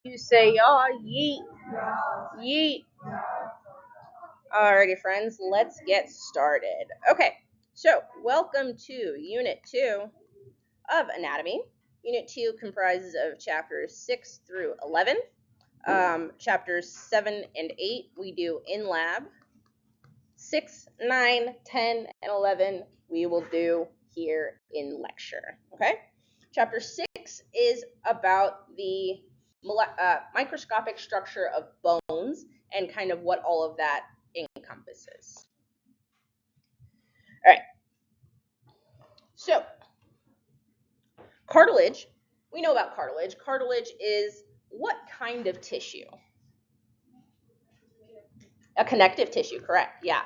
You say, "Oh, yeet, yeet." Alrighty, friends, let's get started. Okay, so welcome to Unit 2 of Anatomy. Unit 2 comprises of chapters 6 through 11. Chapters 7 and 8 we do in lab. 6, 9, 10, and 11 we will do here in lecture. Okay? Chapter 6 is about the microscopic structure of bones and kind of what all of that encompasses. All right. So, cartilage, we know about cartilage. Cartilage is what kind of tissue? A connective tissue, correct. Yeah.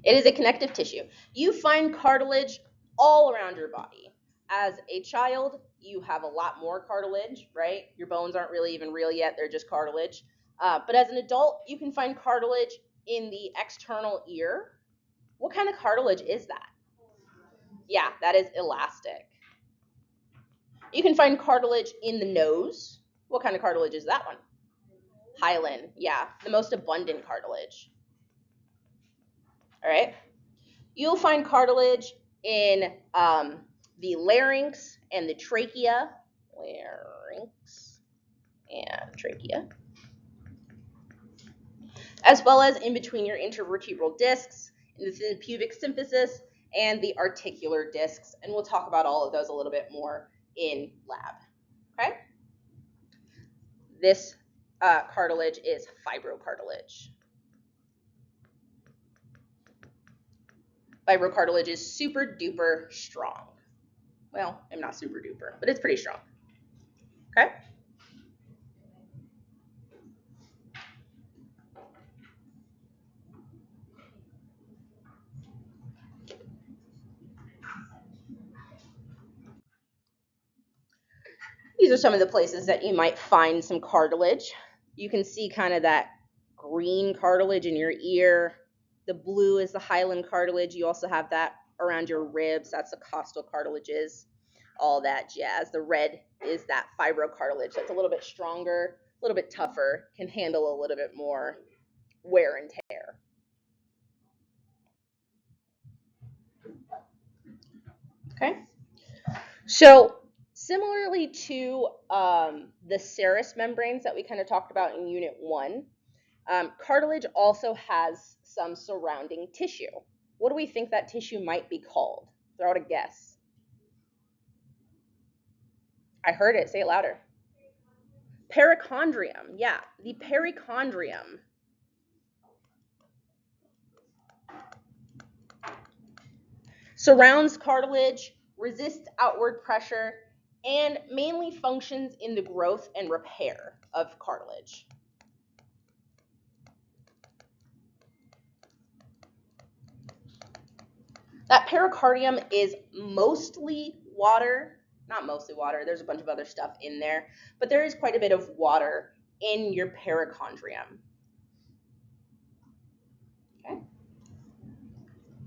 It is a connective tissue. You find cartilage all around your body. As a child, you have a lot more cartilage, right? Your bones aren't really even real yet, they're just cartilage. But as an adult, you can find cartilage in the external ear. What kind of cartilage is that? Yeah, that is elastic. You can find cartilage in the nose. What kind of cartilage is that one? Hyaline, yeah, the most abundant cartilage. All right. You'll find cartilage in the larynx and the trachea. Larynx and trachea. As well as in between your intervertebral discs, in the pubic symphysis, and the articular discs. And we'll talk about all of those a little bit more in lab. Okay? This cartilage is fibrocartilage. Fibrocartilage is super duper strong. Well, I'm not super duper, but it's pretty strong. Okay? These are some of the places that you might find some cartilage. You can see kind of that green cartilage in your ear. The blue is the hyaline cartilage. You also have that around your ribs. That's the costal cartilages, all that jazz. The red is that fibrocartilage. That's a little bit stronger, a little bit tougher, can handle a little bit more wear and tear. Okay. So similarly to the serous membranes that we kind of talked about in Unit 1, cartilage also has some surrounding tissue. What do we think that tissue might be called? Throw out a guess. I heard it. Say it louder. Perichondrium. Yeah, the perichondrium. Surrounds cartilage, resists outward pressure, and mainly functions in the growth and repair of cartilage. That pericardium is mostly water, not mostly water, there's a bunch of other stuff in there, but there is quite a bit of water in your perichondrium. Okay.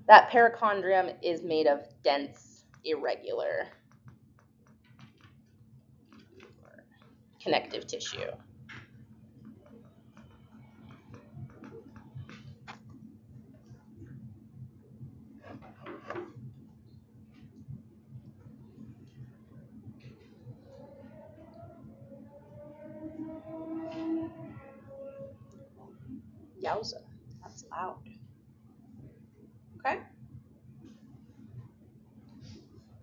That perichondrium is made of dense, irregular connective tissue. Yowza, that's loud. Okay.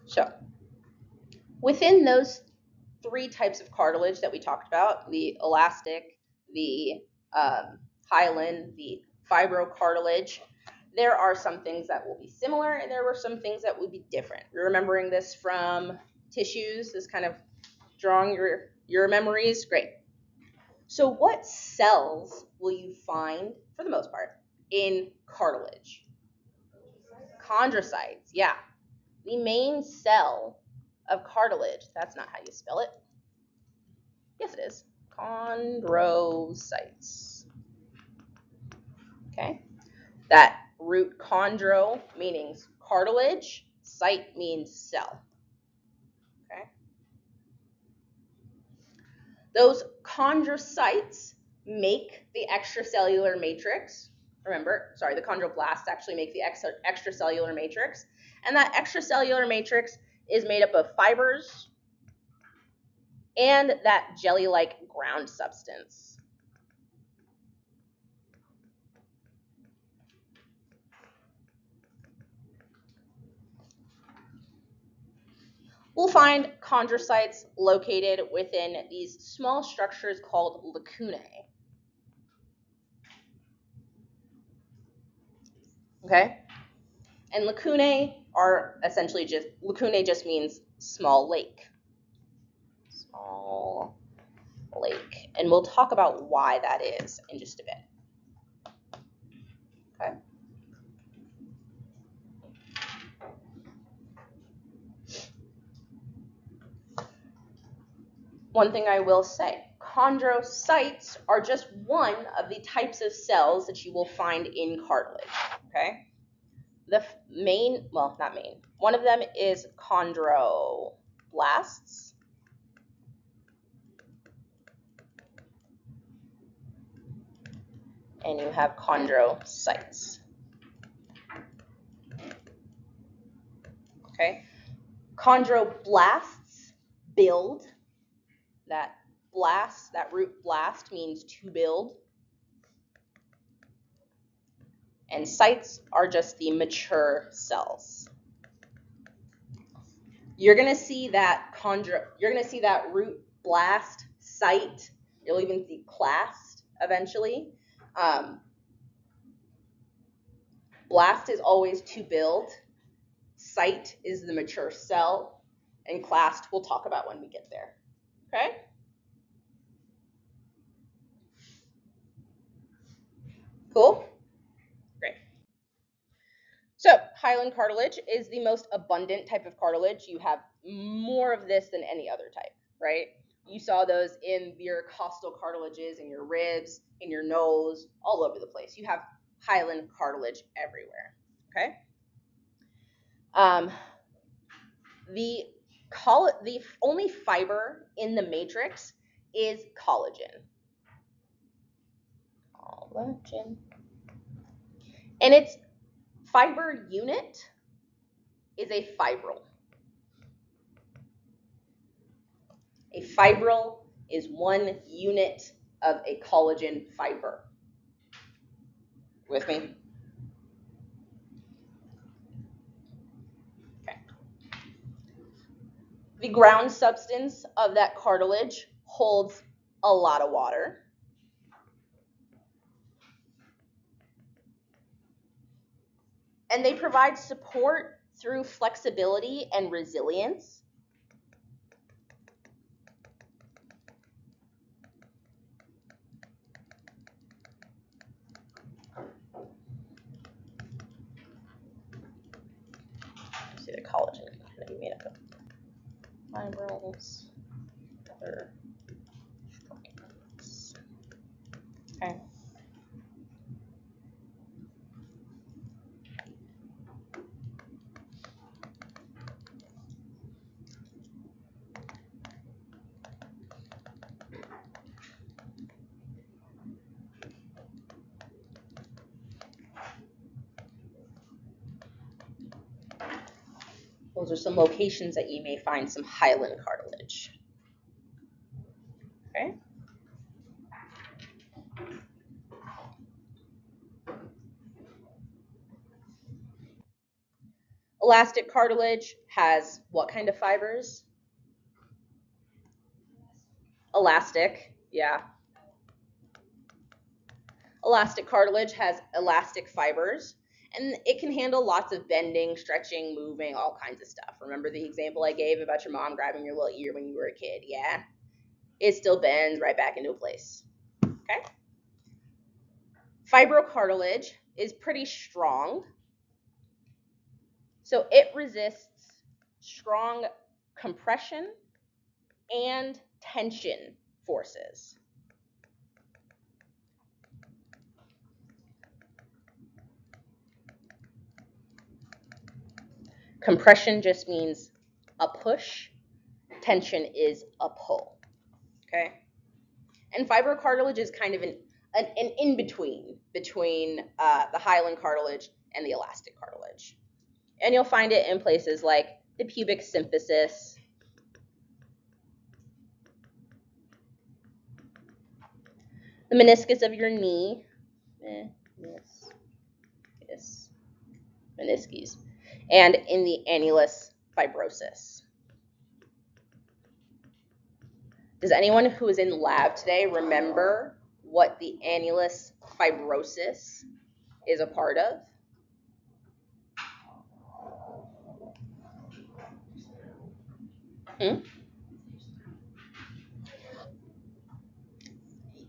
So, within those three types of cartilage that we talked about, the elastic, the hyaline, the fibrocartilage, there are some things that will be similar and there were some things that will be different. You're remembering this from tissues, this kind of drawing your memories, great. So what cells will you find, for the most part, in cartilage? Chondrocytes, yeah. The main cell of cartilage, that's not how you spell it. Yes, it is. Chondrocytes. Okay. That root chondro meaning cartilage, cyte means cell. Okay. Those chondrocytes make the extracellular matrix. Remember, sorry, the chondroblasts actually make the extracellular matrix. And that extracellular matrix is made up of fibers and that jelly-like ground substance. We'll find chondrocytes located within these small structures called lacunae. Okay? And lacunae are essentially lacunae just means small lake. Small lake. And we'll talk about why that is in just a bit. Okay? One thing I will say, chondrocytes are just one of the types of cells that you will find in cartilage, okay? The main, well, not main, one of them is chondroblasts. And you have chondrocytes. Okay? Chondroblasts build. That root blast means to build. And cytes are just the mature cells. You're gonna see that root blast cyte. You'll even see clast eventually. Blast is always to build. Cyte is the mature cell, and clast we'll talk about when we get there. Okay? Cool? Great. So, hyaline cartilage is the most abundant type of cartilage. You have more of this than any other type, right? You saw those in your costal cartilages, in your ribs, in your nose, all over the place. You have hyaline cartilage everywhere, okay? The only fiber in the matrix is collagen. Collagen. And its fiber unit is a fibril. A fibril is one unit of a collagen fiber. With me? Okay. The ground substance of that cartilage holds a lot of water. And they provide support through flexibility and resilience. See, the collagen can kind of be made up of fibrils, other strands. Okay. Those are some locations that you may find some hyaline cartilage. Okay. Elastic cartilage has what kind of fibers? Elastic, yeah. Elastic cartilage has elastic fibers, and it can handle lots of bending, stretching, moving, all kinds of stuff. Remember the example I gave about your mom grabbing your little ear when you were a kid? Yeah. It still bends right back into place. Okay? Fibrocartilage is pretty strong. So it resists strong compression and tension forces. Compression just means a push. Tension is a pull. Okay? And fibrocartilage is kind of an in-between between the hyaline cartilage and the elastic cartilage. And you'll find it in places like the pubic symphysis, the meniscus of your knee, meniscus, and in the annulus fibrosus. Does anyone who is in lab today remember what the annulus fibrosus is a part of?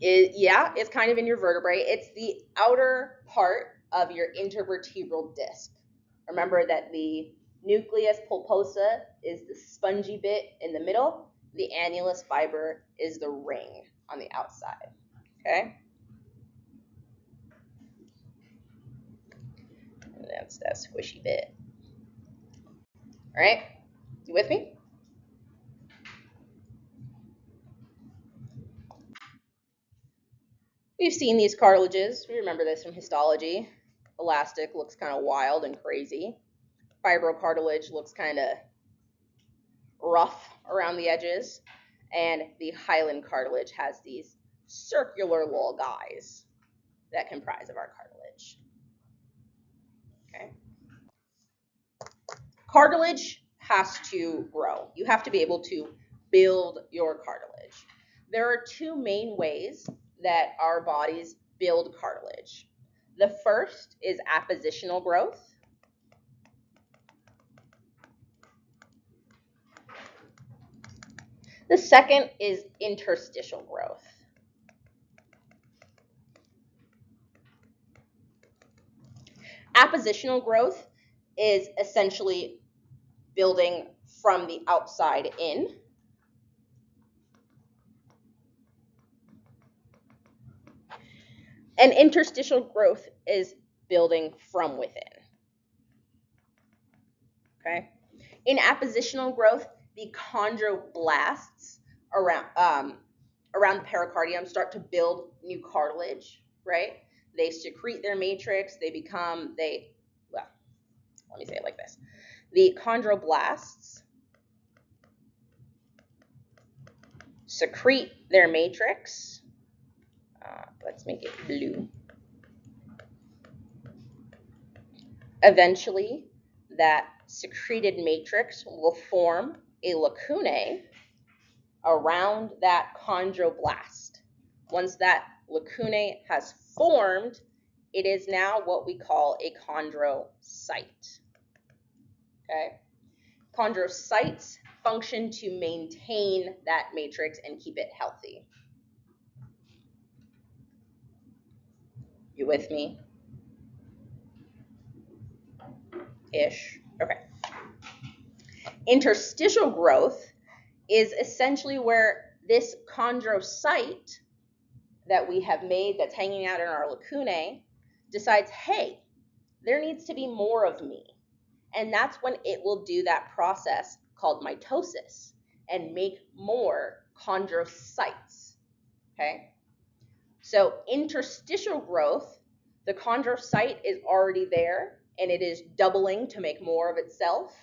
Yeah, it's kind of in your vertebrae. It's the outer part of your intervertebral disc. Remember that the nucleus pulposa is the spongy bit in the middle. The annulus fiber is the ring on the outside. Okay? And that's that squishy bit. All right? You with me? We've seen these cartilages. We remember this from histology. Elastic looks kind of wild and crazy. Fibrocartilage looks kind of rough around the edges. And the hyaline cartilage has these circular little guys that comprise of our cartilage. Okay. Cartilage has to grow. You have to be able to build your cartilage. There are two main ways that our bodies build cartilage. The first is appositional growth. The second is interstitial growth. Appositional growth is essentially building from the outside in. And interstitial growth is building from within. Okay? In appositional growth, the chondroblasts around the pericardium start to build new cartilage, right? They secrete their matrix, let me say it like this. The chondroblasts secrete their matrix. Let's make it blue. Eventually, that secreted matrix will form a lacunae around that chondroblast. Once that lacunae has formed, it is now what we call a chondrocyte. Okay? Chondrocytes function to maintain that matrix and keep it healthy. You with me? Ish. Okay. Interstitial growth is essentially where this chondrocyte that we have made that's hanging out in our lacunae decides, hey, there needs to be more of me. And that's when it will do that process called mitosis and make more chondrocytes. Okay? So interstitial growth, the chondrocyte is already there and it is doubling to make more of itself.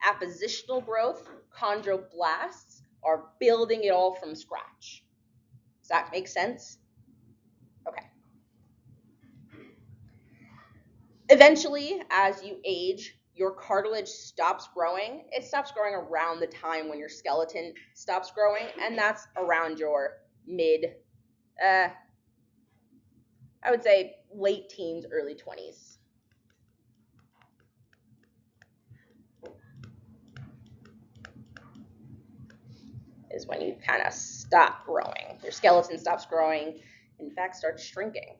Appositional growth, chondroblasts are building it all from scratch. Does that make sense? Okay. Eventually, as you age, your cartilage stops growing. It stops growing around the time when your skeleton stops growing, and that's around your I would say late teens, early 20s. Is when you kind of stop growing. Your skeleton stops growing, in fact, starts shrinking.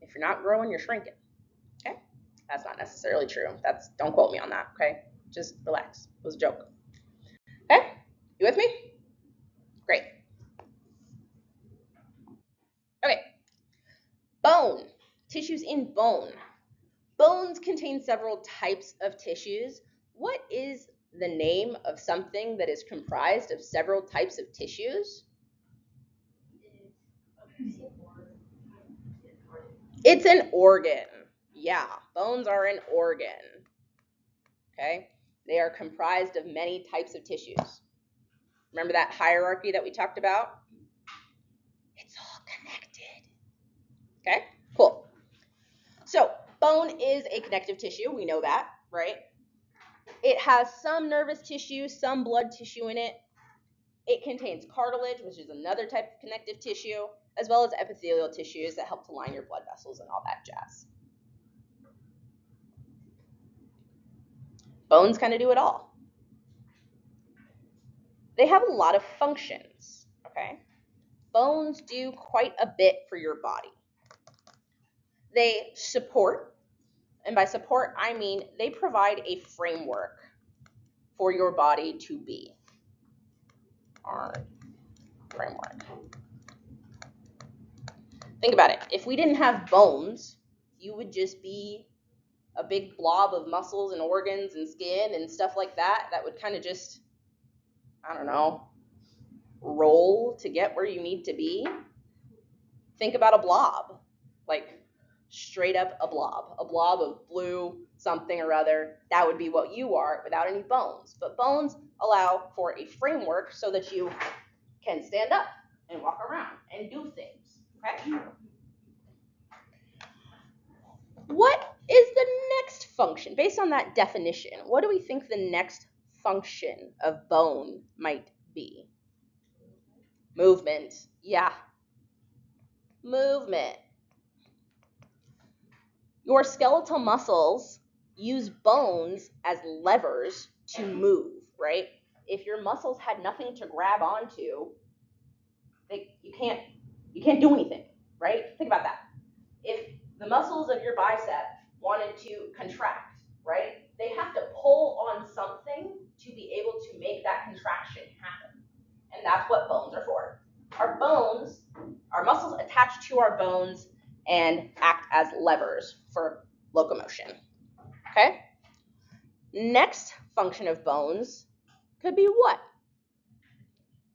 If you're not growing, you're shrinking. Okay? That's not necessarily true. Don't quote me on that, okay? Just relax. It was a joke. Okay? You with me? Great. Okay. Bone. Tissues in bone. Bones contain several types of tissues. What is the name of something that is comprised of several types of tissues? It's an organ. Yeah, bones are an organ. Okay? They are comprised of many types of tissues. Remember that hierarchy that we talked about? It's all connected. Okay? Cool. So, bone is a connective tissue. We know that, right? It has some nervous tissue, some blood tissue in it. It contains cartilage, which is another type of connective tissue, as well as epithelial tissues that help to line your blood vessels and all that jazz. Bones kind of do it all. They have a lot of functions, okay? Bones do quite a bit for your body. They support, and by support, I mean they provide a framework for your body to be. Our framework. Think about it. If we didn't have bones, you would just be a big blob of muscles and organs and skin and stuff like that would kind of just, I don't know, roll to get where you need to be. Think about a blob, like straight up a blob of blue something or other. That would be what you are without any bones. But bones allow for a framework so that you can stand up and walk around and do things, okay? What is the next function? Based on that definition, what do we think the next function of bone might be? Movement. Yeah. Movement. Your skeletal muscles use bones as levers to move, right? If your muscles had nothing to grab onto, you can't do anything, right? Think about that. If the muscles of your bicep wanted to contract, right, they have to pull on something to be able to make that contraction happen. And that's what bones are for. Our muscles attach to our bones and act as levers for locomotion. Okay? Next function of bones could be what?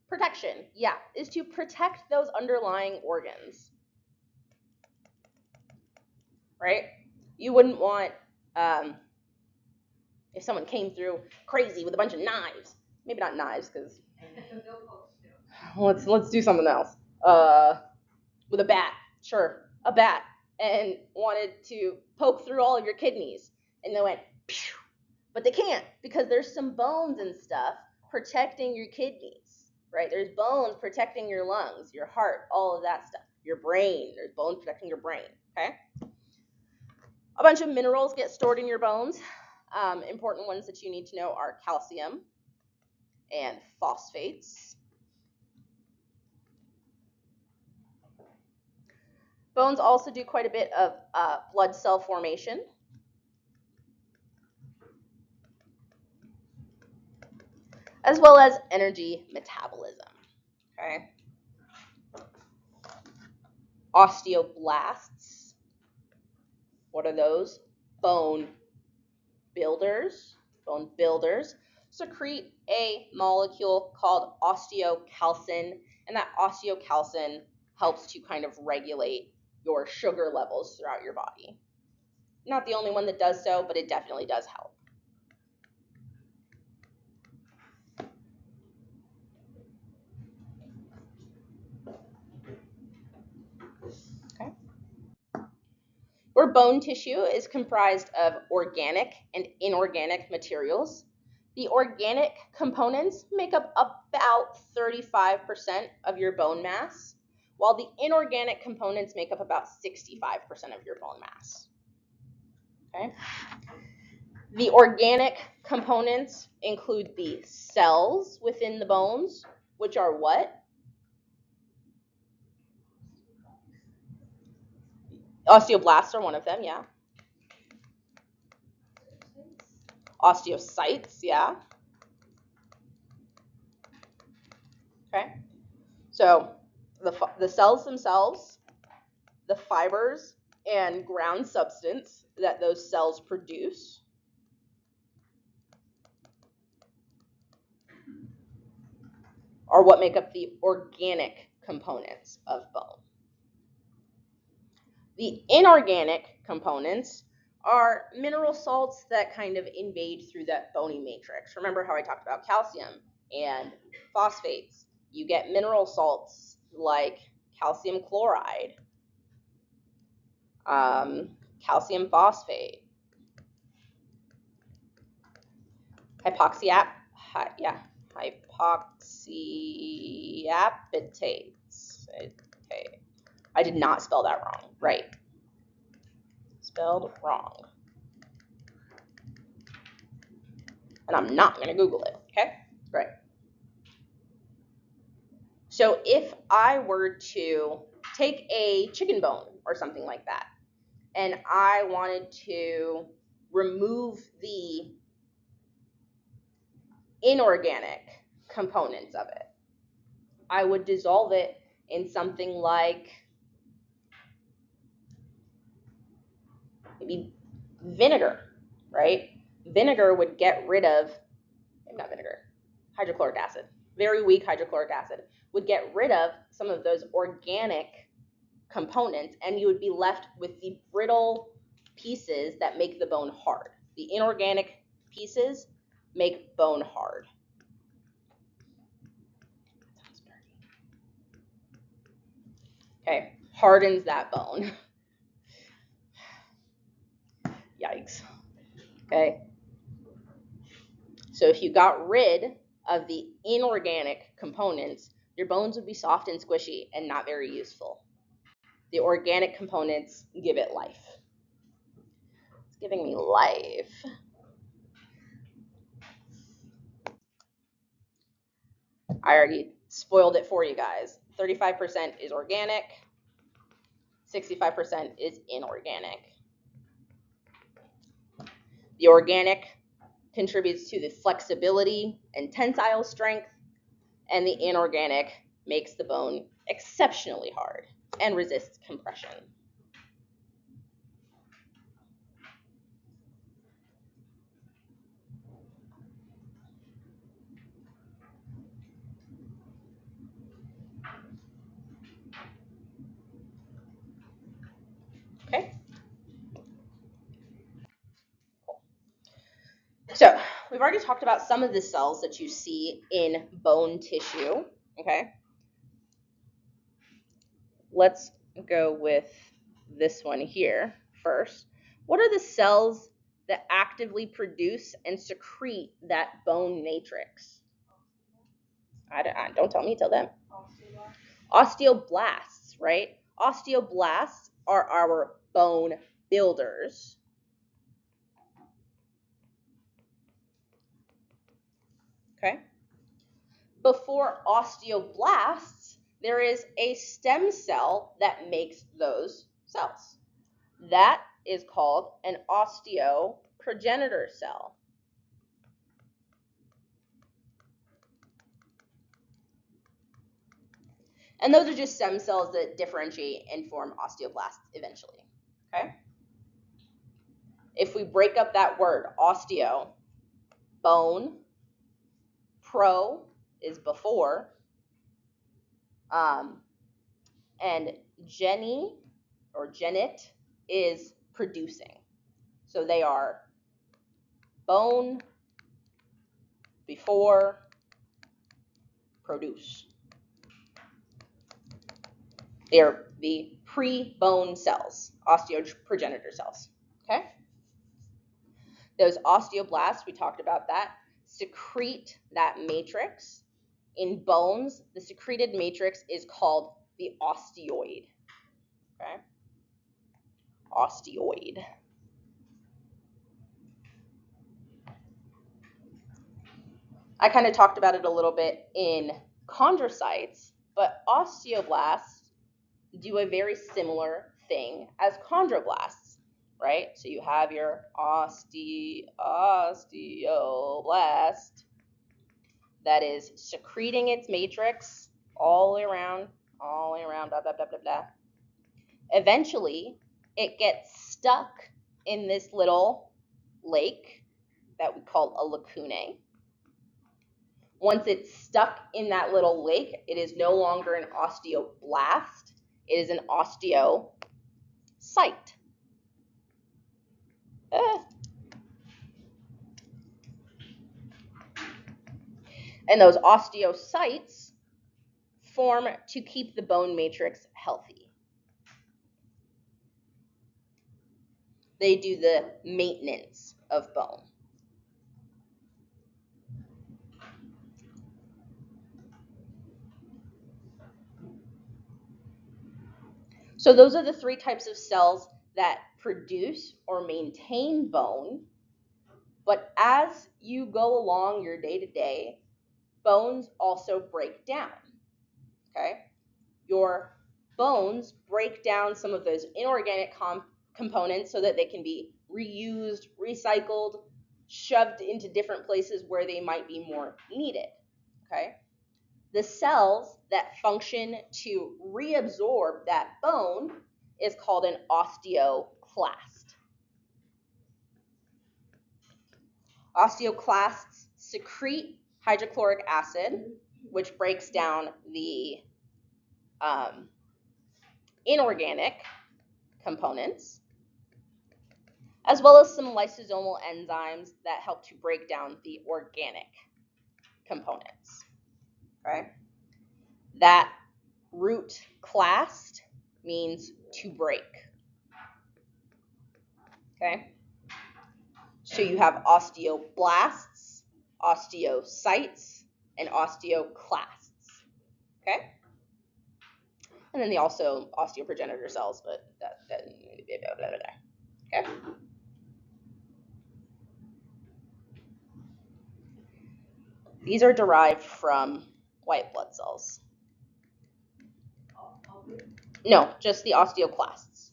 Protection. Yeah, is to protect those underlying organs. Right? You wouldn't want, if someone came through crazy with a bunch of knives, maybe not knives, because let's do something else. With a bat, sure, a bat, and wanted to poke through all of your kidneys, and they went, pew, but they can't because there's some bones and stuff protecting your kidneys, right? There's bones protecting your lungs, your heart, all of that stuff. Your brain, there's bones protecting your brain, okay? A bunch of minerals get stored in your bones. Important ones that you need to know are calcium and phosphates. Bones also do quite a bit of blood cell formation. As well as energy metabolism, okay? Osteoblasts, what are those? Bone builders, secrete a molecule called osteocalcin, and that osteocalcin helps to kind of regulate your sugar levels throughout your body. Not the only one that does so, but it definitely does help. Okay. Your bone tissue is comprised of organic and inorganic materials. The organic components make up about 35% of your bone mass, while the inorganic components make up about 65% of your bone mass. Okay? The organic components include the cells within the bones, which are what? Osteoblasts are one of them, yeah. Osteocytes, yeah. Okay. So the cells themselves, the fibers and ground substance that those cells produce, are what make up the organic components of bone. The inorganic components are mineral salts that kind of invade through that bony matrix. Remember how I talked about calcium and phosphates? You get mineral salts like calcium chloride, calcium phosphate, hypoxyapatates. Okay, I did not spell that wrong. Right, spelled wrong, and I'm not going to Google it. Okay, great. So if I were to take a chicken bone or something like that, and I wanted to remove the inorganic components of it, I would dissolve it in something like maybe vinegar, right? Vinegar would get rid of, not vinegar, hydrochloric acid, very weak hydrochloric acid, would get rid of some of those organic components, and you would be left with the brittle pieces that make the bone hard. The inorganic pieces make bone hard. Okay, hardens that bone. Yikes. Okay. So if you got rid of the inorganic components, your bones would be soft and squishy and not very useful. The organic components give it life. It's giving me life. I already spoiled it for you guys. 35% is organic, 65% is inorganic. The organic contributes to the flexibility and tensile strength, and the inorganic makes the bone exceptionally hard and resists compression. Okay? So we've already talked about some of the cells that you see in bone tissue. Okay? Let's go with this one here first. What are the cells that actively produce and secrete that bone matrix? Don't tell me, tell them. Osteoblasts, right? Osteoblasts are our bone builders. Okay? Before osteoblasts, there is a stem cell that makes those cells. That is called an osteoprogenitor cell. And those are just stem cells that differentiate and form osteoblasts eventually. Okay? If we break up that word, osteo, bone, pro is before, and geni or genet is producing. So they are bone before produce. They are the pre-bone cells, osteoprogenitor cells. Okay? Those osteoblasts, we talked about that, secrete that matrix. In bones, the secreted matrix is called the osteoid. Okay? Osteoid. I kind of talked about it a little bit in chondrocytes, but osteoblasts do a very similar thing as chondroblasts, right? So you have your osteoblast that is secreting its matrix all the way around, blah, blah, blah, blah, blah. Eventually, it gets stuck in this little lake that we call a lacunae. Once it's stuck in that little lake, it is no longer an osteoblast. It is an osteocell. osteocyte. And those osteocytes form to keep the bone matrix healthy. They do the maintenance of bone. So those are the three types of cells that produce or maintain bone. But as you go along your day-to-day, bones also break down, okay? Your bones break down some of those inorganic components so that they can be reused, recycled, shoved into different places where they might be more needed, okay? The cells that function to reabsorb that bone is called an osteoclast. Osteoclasts secrete hydrochloric acid, which breaks down the inorganic components, as well as some lysosomal enzymes that help to break down the organic components. Okay? That root clast means to break. Okay? So you have osteoblasts, osteocytes, and osteoclasts. Okay? And then they also osteoprogenitor cells, but okay? These are derived from white blood cells. No, just the osteoclasts.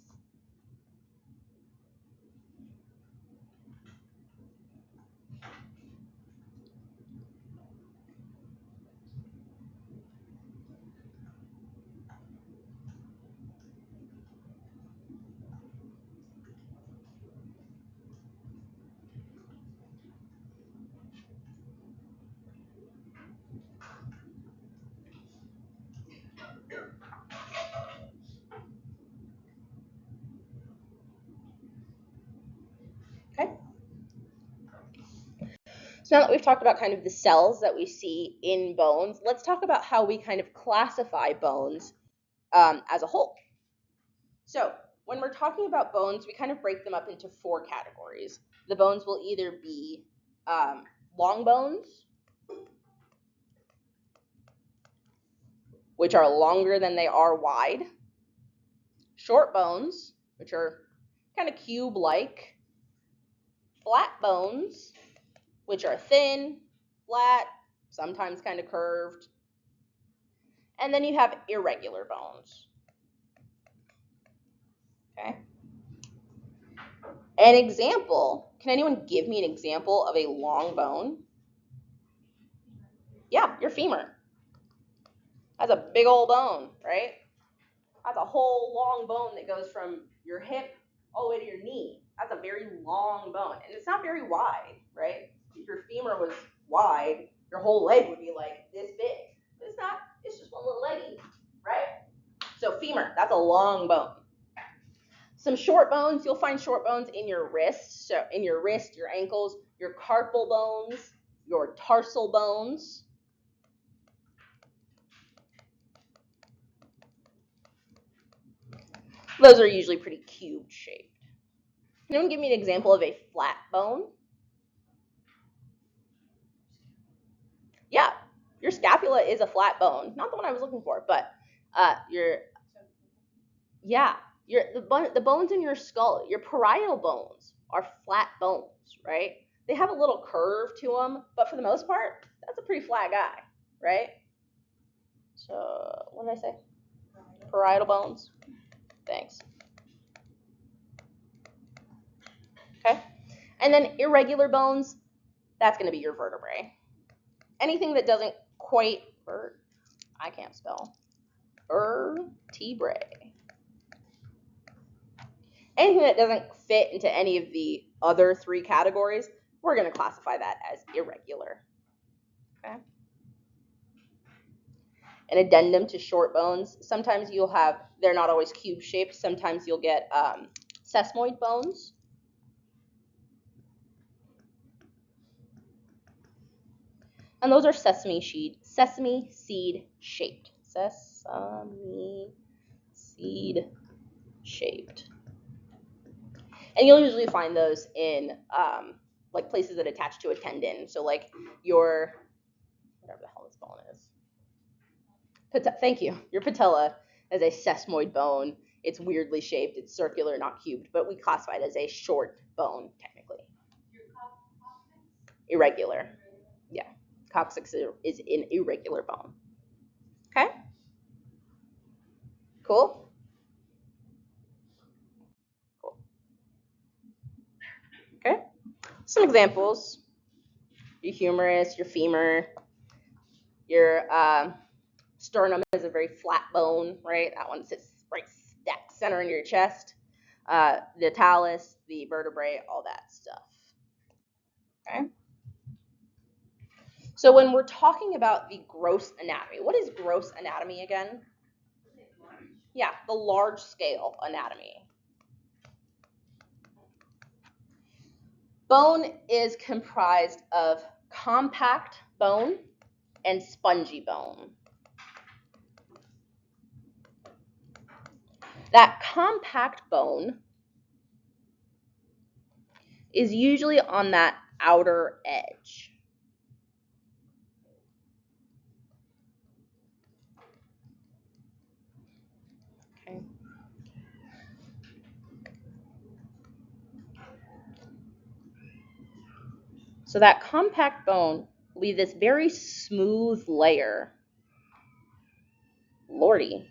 Okay. So now that we've talked about kind of the cells that we see in bones, let's talk about how we kind of classify bones as a whole. So when we're talking about bones, we kind of break them up into 4 categories. The bones will either be long bones, which are longer than they are wide, short bones, which are kind of cube-like, flat bones, which are thin, flat, sometimes kind of curved, and then you have irregular bones. Okay. An example, can anyone give me an example of a long bone? Yeah, your femur. That's a big old bone, right? That's a whole long bone that goes from your hip all the way to your knee. That's a very long bone, and it's not very wide, right? If your femur was wide, your whole leg would be like this big. But it's not, it's just one little leggy, right? So femur, that's a long bone. Some short bones, you'll find short bones in your wrists, so in your wrist, your ankles, your carpal bones, your tarsal bones. Those are usually pretty cube shaped. Can anyone give me an example of a flat bone? Yeah, your scapula is a flat bone. Not the one I was looking for, but the bones in your skull, your parietal bones are flat bones, right? They have a little curve to them, but for the most part, that's a pretty flat guy, right? So, what did I say? Parietal bones. Thanks. Okay. And then irregular bones, that's going to be your vertebrae. Anything that doesn't quite, I can't spell, vertebrae. Anything that doesn't fit into any of the other 3 categories, we're going to classify that as irregular. Okay. an addendum to short bones. Sometimes they're not always cube shaped. Sometimes you'll get sesamoid bones. And those are sesame seed shaped. Sesame seed shaped. And you'll usually find those in like places that attach to a tendon. So like your, whatever the hell this bone is. Thank you. Your patella is a sesamoid bone. It's weirdly shaped. It's circular, not cubed, but we classify it as a short bone technically. Irregular. Yeah. Coccyx is an irregular bone. Okay? Cool? Cool. Okay? Some examples. Your humerus, your femur, your sternum is a very flat bone, right? That one sits right center in your chest. The talus, the vertebrae, all that stuff. Okay? So when we're talking about the gross anatomy, what is gross anatomy again? Yeah, the large scale anatomy. Bone is comprised of compact bone and spongy bone. That compact bone is usually on that outer edge. Okay. So that compact bone will be this very smooth layer. Lordy.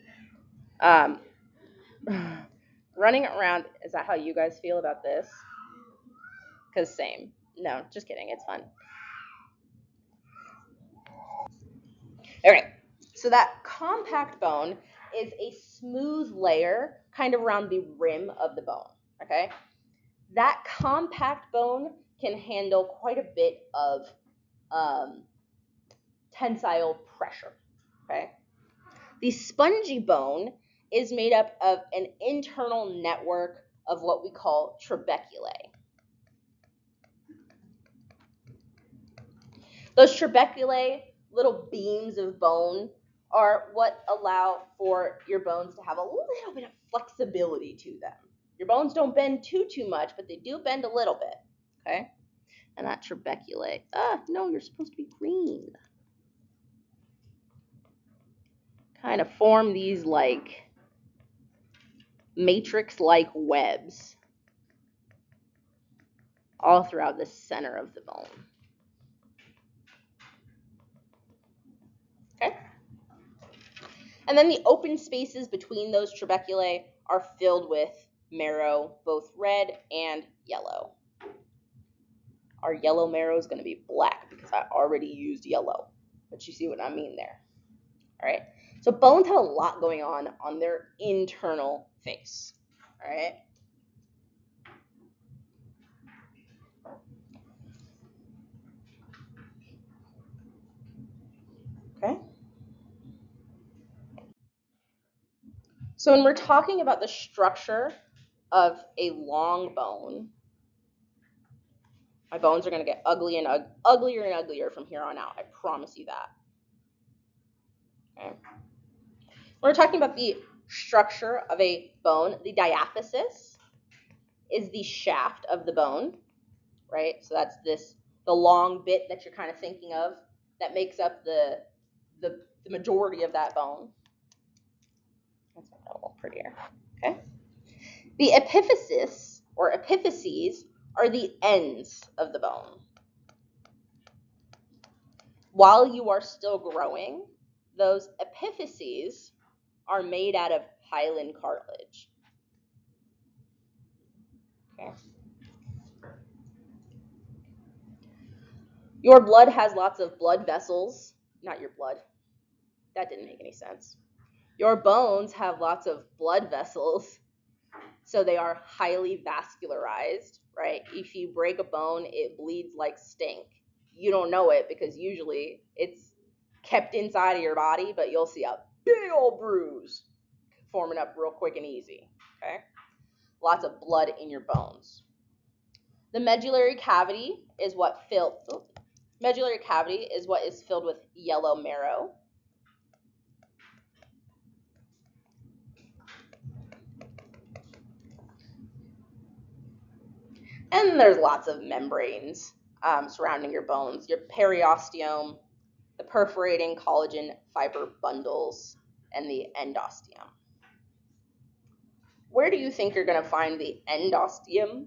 Running around, is that how you guys feel about this? Because same. No, just kidding. It's fun. All right. So that compact bone is a smooth layer kind of around the rim of the bone. Okay. That compact bone can handle quite a bit of tensile pressure. Okay. The spongy bone is made up of an internal network of what we call trabeculae. Those trabeculae, little beams of bone, are what allow for your bones to have a little bit of flexibility to them. Your bones don't bend too much, but they do bend a little bit, okay? And that trabeculae, no, you're supposed to be green. Kind of form these like matrix-like webs all throughout the center of the bone. Okay? And then the open spaces between those trabeculae are filled with marrow, both red and yellow. Our yellow marrow is going to be black because I already used yellow, but you see what I mean there. All right. So bones have a lot going on their internal face. All right. Okay. So when we're talking about the structure of a long bone, my bones are going to get uglier and uglier from here on out. I promise you that. Okay. When we're talking about the structure of a bone, the diaphysis is the shaft of the bone, right? So that's the long bit that you're kind of thinking of that makes up the majority of that bone. Let's make that a little prettier. Okay. The epiphysis or epiphyses are the ends of the bone. While you are still growing, those epiphyses are made out of hyaline cartilage. Okay. Your blood has lots of blood vessels. Not your blood. That didn't make any sense. Your bones have lots of blood vessels, so they are highly vascularized, right? If you break a bone, it bleeds like stink. You don't know it because usually it's kept inside of your body, but you'll see a big old bruise forming up real quick and easy. Okay? Lots of blood in your bones. The medullary cavity is what is filled with yellow marrow. And there's lots of membranes surrounding your bones. Your periosteum, the perforating collagen fiber bundles, and the endosteum. Where do you think you're going to find the endosteum?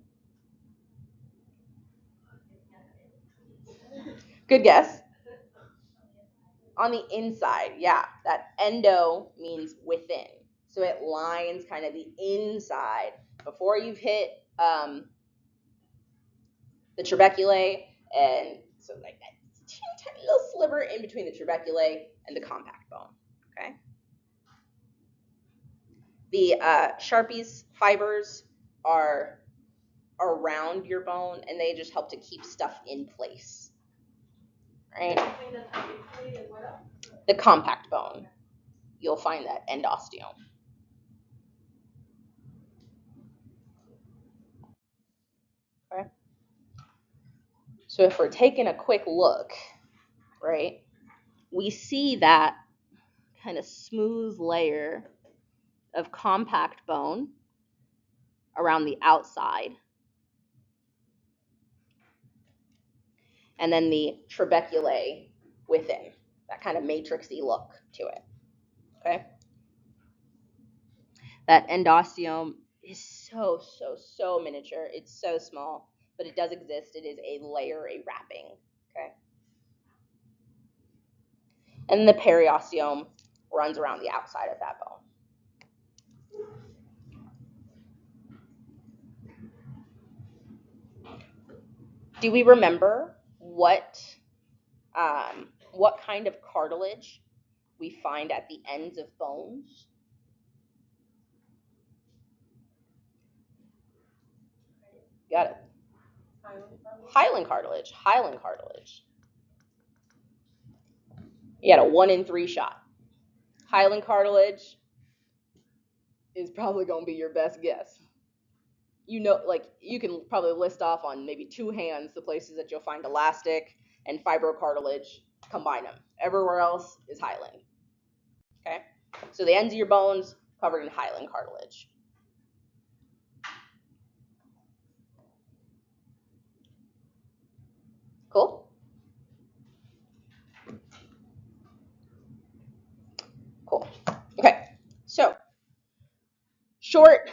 Good guess. On the inside, yeah. That endo means within. So it lines kind of the inside before you've hit the trabeculae, and so like that tiny little sliver in between the trabeculae and the compact bone. Okay. The Sharpie's fibers are around your bone, and they just help to keep stuff in place. Right. The compact bone, you'll find that endosteum. Okay. So if we're taking a quick look, right, we see that kind of smooth layer of compact bone around the outside, and then the trabeculae within, that kind of matrixy look to it. Okay. That endosteum is so miniature. It's so small, but it does exist. It is a layer, a wrapping. Okay. And the periosteum runs around the outside of that bone. Do we remember what kind of cartilage we find at the ends of bones? Got it. Hyaline cartilage. Hyaline cartilage. You got a 1 in 3 shot. Hyaline cartilage is probably going to be your best guess. You know, like you can probably list off on maybe 2 hands the places that you'll find elastic and fibrocartilage. Combine them. Everywhere else is hyaline. Okay, so the ends of your bones covered in hyaline cartilage. Cool. Cool. Okay, so short,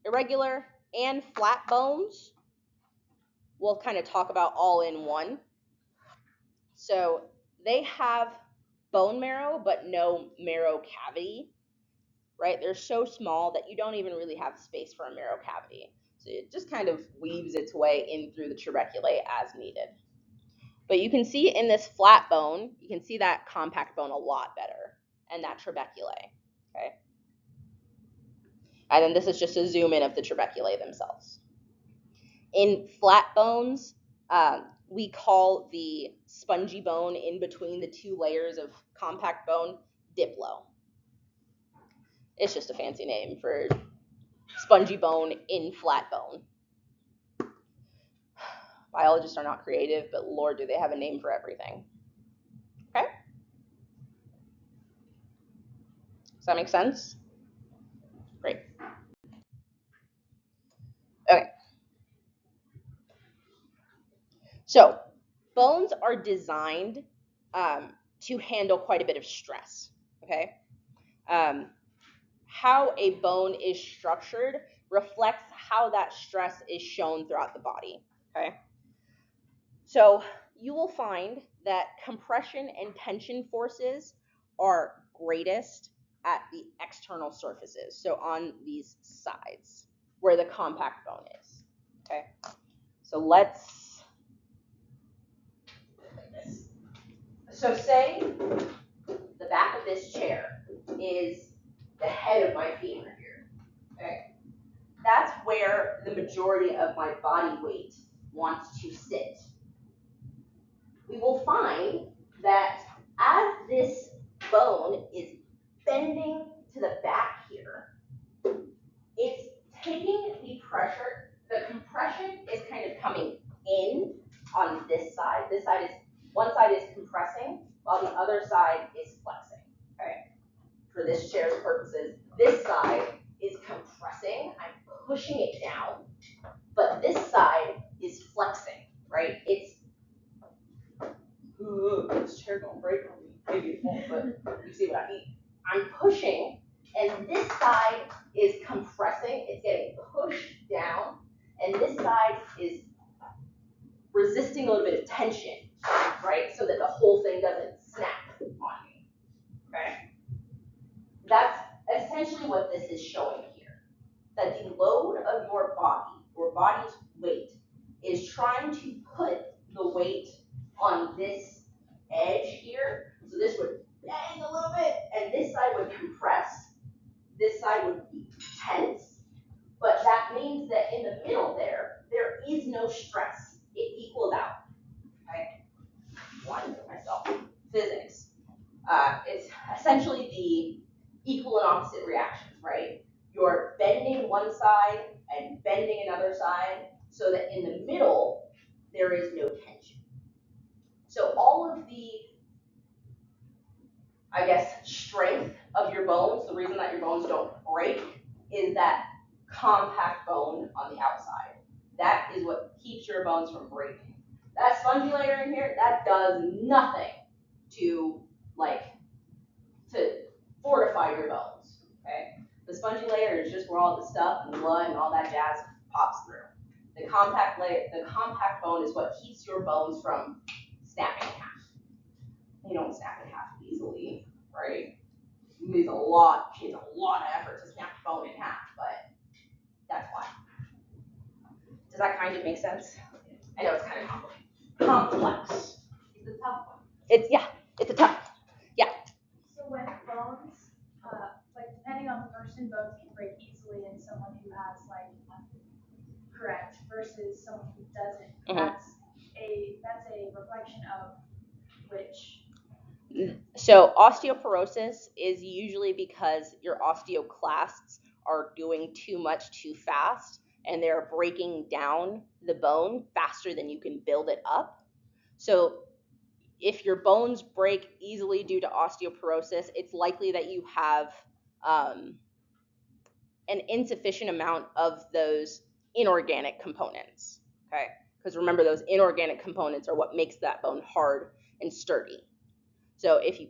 irregular, and flat bones we'll kind of talk about all in one. So they have bone marrow, but no marrow cavity, right? They're so small that you don't even really have space for a marrow cavity. So it just kind of weaves its way in through the trabeculae as needed. But you can see in this flat bone, you can see that compact bone a lot better, and that trabeculae, okay? And then this is just a zoom in of the trabeculae themselves. In flat bones, we call the spongy bone in between the 2 layers of compact bone diplo. It's just a fancy name for spongy bone in flat bone. Biologists are not creative, but Lord, do they have a name for everything. Okay? Does that make sense? Great. Okay. So, bones are designed to handle quite a bit of stress. Okay? How a bone is structured reflects how that stress is shown throughout the body. Okay? So, you will find that compression and tension forces are greatest at the external surfaces, so on these sides where the compact bone is. Okay, so let's look at this. So say the back of this chair is the head of my femur here. Okay, that's where the majority of my body weight wants to sit. We will find that as this bone is bending to the back here, it's taking the pressure, the compression is kind of coming in on this side. This side is, one side is compressing while the other side is flexing, okay? For this chair's purposes, this side is compressing, I'm pushing it down, but this side is flexing, right? It's, this chair gonna break on me, maybe it won't, but you see what I mean. I'm pushing, and this side is compressing, it's getting pushed down, and this side is resisting a little bit of tension, right? So that the whole thing doesn't snap on me, okay? That's essentially what this is showing here. That the load of your body's weight, is trying to put the weight on this edge here. So this would bend a little bit, and this side would compress. This side would be tense. But that means that in the middle there is no stress. It equals out. Okay? One for myself. Physics. It's essentially the equal and opposite reactions, right? You're bending one side and bending another side so that in the middle, there is no tension. So all of the, I guess, strength of your bones, the reason that your bones don't break, is that compact bone on the outside. That is what keeps your bones from breaking. That spongy layer in here, that does nothing to fortify your bones, okay? The spongy layer is just where all the stuff and blood and all that jazz pops through. The compact layer, the compact bone is what keeps your bones from snapping in half. You don't snap in half easily, right? It needs a lot of effort to snap a bone in half, but that's why. Does that kind of make sense? I know it's kind of complex. It's a tough one. It's a tough. Yeah. So when bones, depending on the person, bones can break easily in someone who has correct versus someone who doesn't. Mm-hmm. That's a reflection of which. So osteoporosis is usually because your osteoclasts are doing too much too fast, and they're breaking down the bone faster than you can build it up. So if your bones break easily due to osteoporosis, it's likely that you have an insufficient amount of those inorganic components, okay? Because remember, those inorganic components are what makes that bone hard and sturdy. So when you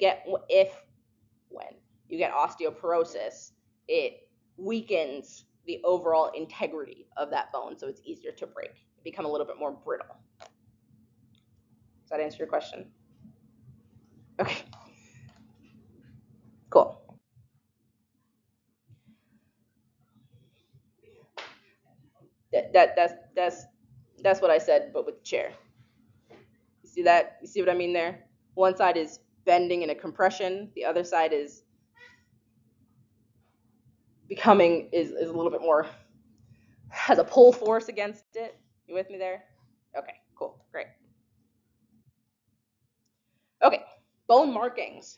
get osteoporosis, it weakens the overall integrity of that bone, so it's easier to break. It become a little bit more brittle. Does that answer your question? Okay. Cool. That's what I said, but with the chair. You see that? You see what I mean there? One side is bending in a compression, the other side is becoming is a little bit more, has a pull force against it. You with me there? Okay, cool, great. Okay, bone markings.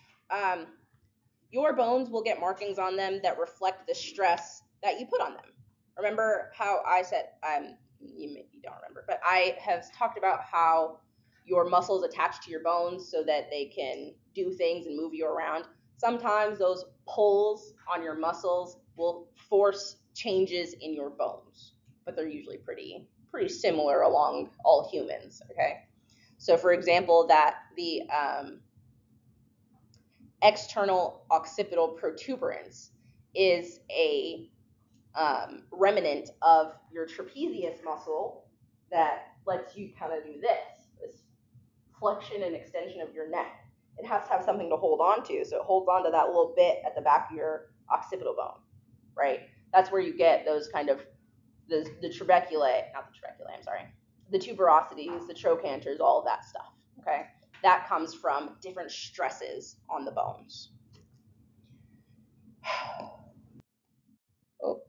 Your bones will get markings on them that reflect the stress that you put on them. Remember how I said, you maybe don't remember, but I have talked about how your muscles attach to your bones so that they can do things and move you around. Sometimes those pulls on your muscles will force changes in your bones, but they're usually pretty similar along all humans, okay? So for example, that the external occipital protuberance is a remnant of your trapezius muscle that lets you kind of do this flexion and extension of your neck. It has to have something to hold on to, so it holds on to that little bit at the back of your occipital bone, right? That's where you get those kind of the trabeculae, not the trabeculae, I'm sorry, the tuberosities, the trochanters, all of that stuff, okay? That comes from different stresses on the bones. Oh.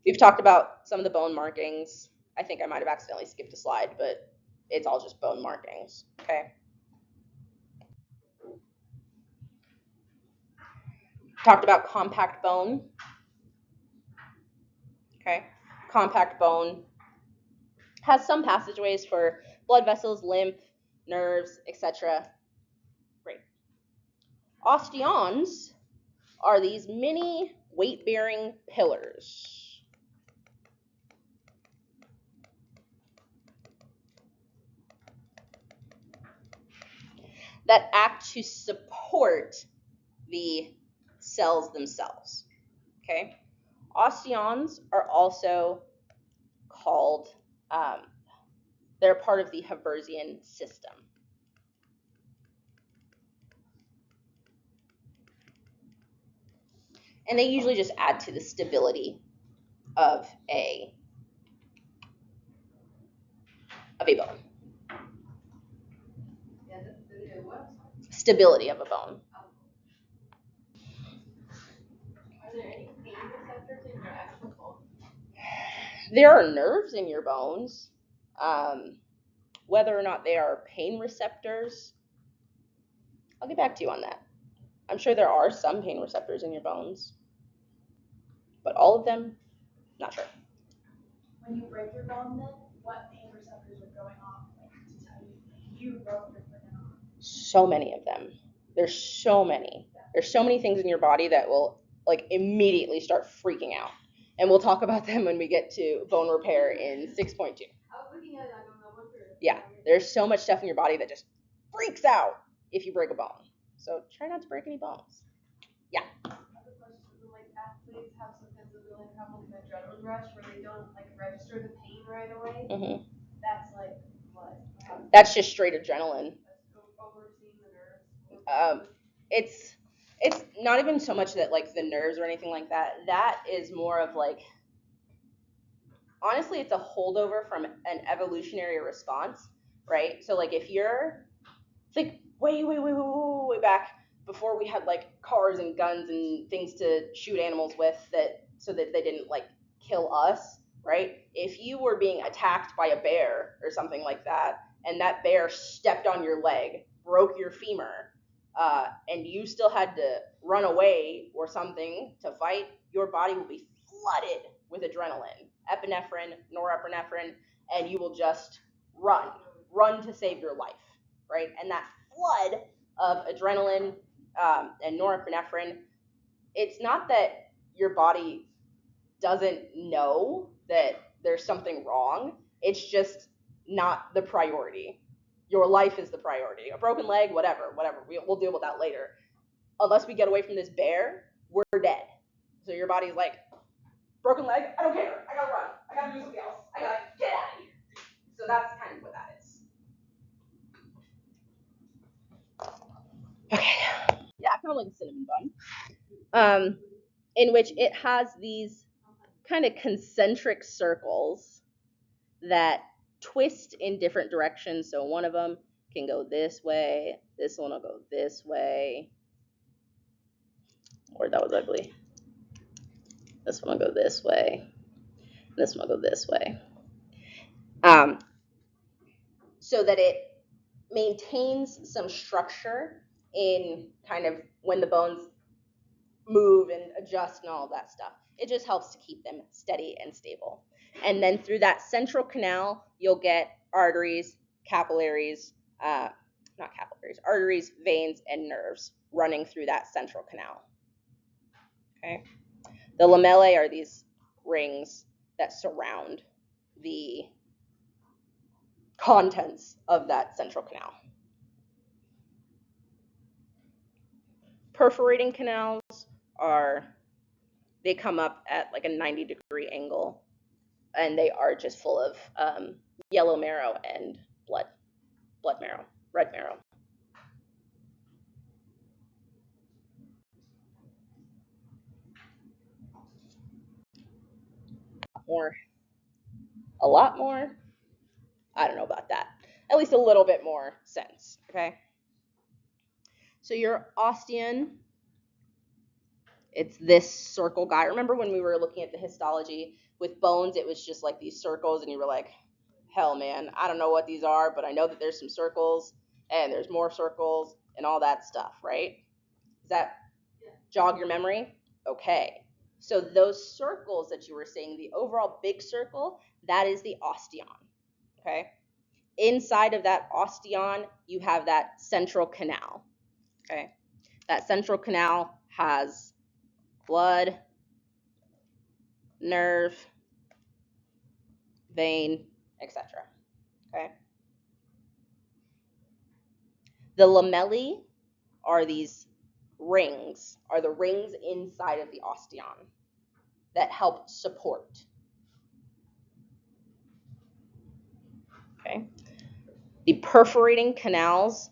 We've talked about some of the bone markings. I think I might have accidentally skipped a slide, but it's all just bone markings, okay? Talked about compact bone. Okay, compact bone has some passageways for blood vessels, lymph, nerves, etc. Great. Osteons are these mini weight-bearing pillars that act to support the cells themselves. Okay? Osteons are also called, they're part of the Haversian system. And they usually just add to the stability of a bone. Stability of a bone. Are there any pain receptors in your actual bone? There are nerves in your bones. Whether or not they are pain receptors, I'll get back to you on that. I'm sure there are some pain receptors in your bones, but all of them, not sure. When you break your bone, then what pain receptors are going off to tell you broke your foot down? So many of them. There's so many. There's so many things in your body that will like immediately start freaking out. And we'll talk about them when we get to bone repair in 6.2. I was looking at it, I don't know what they're. Yeah, there's so much stuff in your body that just freaks out if you break a bone. So try not to break any bones. I have a question. Like athletes have sometimes a really problem with adrenaline rush where they don't like register the pain right away. Mm-hmm. That's like what? That's just straight adrenaline. Overseeing the nerves. It's not even so much that like the nerves or anything like that. That is more of like, honestly, it's a holdover from an evolutionary response, right? So like if you're, it's like way back before we had like cars and guns and things to shoot animals with, that so that they didn't like kill us, right? If you were being attacked by a bear or something like that, and that bear stepped on your leg, broke your femur, and you still had to run away or something to fight, your body will be flooded with adrenaline, epinephrine, norepinephrine, and you will just run to save your life, right? And that flood of adrenaline and norepinephrine, it's not that your body doesn't know that there's something wrong. It's just not the priority. Your life is the priority. A broken leg, whatever. We'll deal with that later. Unless we get away from this bear, we're dead. So your body's like, broken leg, I don't care. I gotta run. I gotta do something else. I gotta get out of here. So that's kind of what that is. Okay. Yeah, kind of like a cinnamon bun. In which it has these kind of concentric circles that twist in different directions. So one of them can go this way, this one will go this way. Or that was ugly. This one will go this way. This one will go this way. So that it maintains some structure in kind of when the bones move and adjust and all of that stuff. It just helps to keep them steady and stable. And then through that central canal, you'll get arteries, capillaries, not capillaries, arteries, veins, and nerves running through that central canal. Okay. The lamellae are these rings that surround the contents of that central canal. Perforating canals they come up at like a 90-degree angle, and they are just full of yellow marrow and blood marrow, red marrow. A lot more, I don't know about that. At least a little bit more sense, okay? So your osteon, it's this circle guy. Remember when we were looking at the histology with bones, it was just like these circles, and you were like, hell, man, I don't know what these are, but I know that there's some circles, and there's more circles, and all that stuff, right? Is that Jog your memory? Okay. So those circles that you were seeing, the overall big circle, that is the osteon, okay? Inside of that osteon, you have that central canal, okay? That central canal has blood, nerve, vein, etc., okay? The lamellae are these rings, are the rings inside of the osteon that help support. Okay. The perforating canals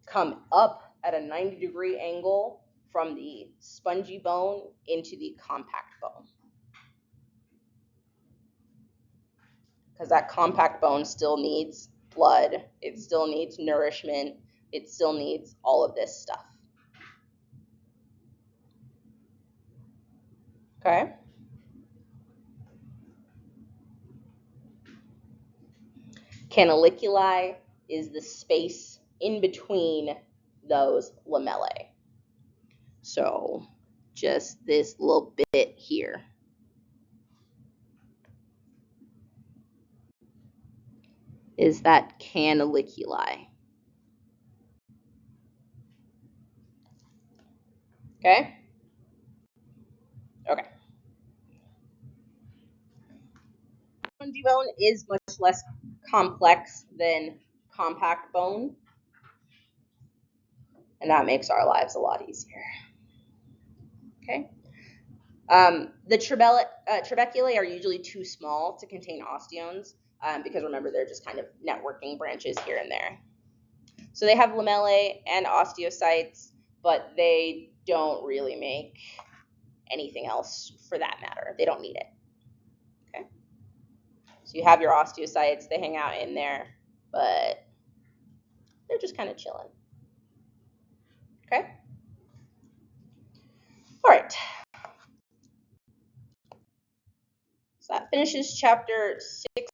come up at a 90-degree angle from the spongy bone into the compact bone. Because that compact bone still needs blood, it still needs nourishment, it still needs all of this stuff. Okay? Canaliculi is the space in between those lamellae. So just this little bit here. Is that canaliculi. Okay? Okay. Spongy bone is much less complex than compact bone, and that makes our lives a lot easier. Okay? The trabeculae are usually too small to contain osteons because remember, they're just kind of networking branches here and there. So they have lamellae and osteocytes, but they don't really make anything else for that matter. They don't need it. Okay. So you have your osteocytes, they hang out in there, but they're just kind of chilling. Okay. All right. So that finishes chapter 6.